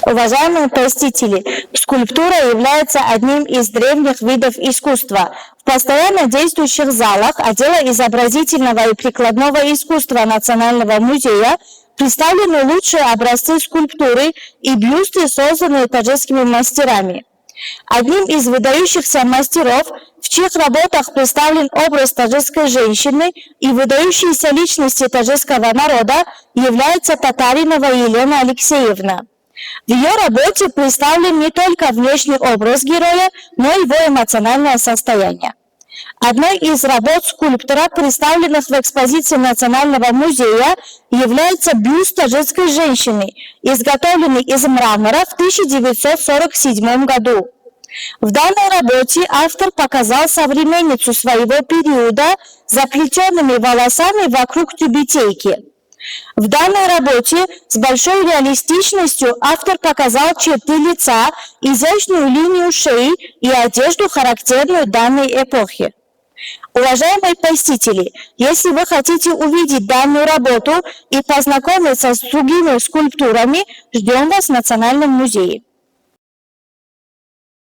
Уважаемые посетители, скульптура является одним из древних видов искусства. В постоянно действующих залах отдела изобразительного и прикладного искусства Национального музея представлены лучшие образцы скульптуры и бюсты, созданные таджикскими мастерами. Одним из выдающихся мастеров, в чьих работах представлен образ таджикской женщины и выдающиеся личности таджикского народа, является Татаринова Елена Алексеевна. В ее работе представлен не только внешний образ героя, но и его эмоциональное состояние. Одной из работ скульптора, представленных в экспозиции Национального музея, является бюст таджикской женщины, изготовленный из мрамора в 1947 году. В данной работе автор показал современницу своего периода с заплетенными волосами вокруг тюбетейки. В данной работе с большой реалистичностью автор показал черты лица, изящную линию шеи и одежду, характерную данной эпохи. Уважаемые посетители, если вы хотите увидеть данную работу и познакомиться с другими скульптурами, ждем вас в Национальном музее.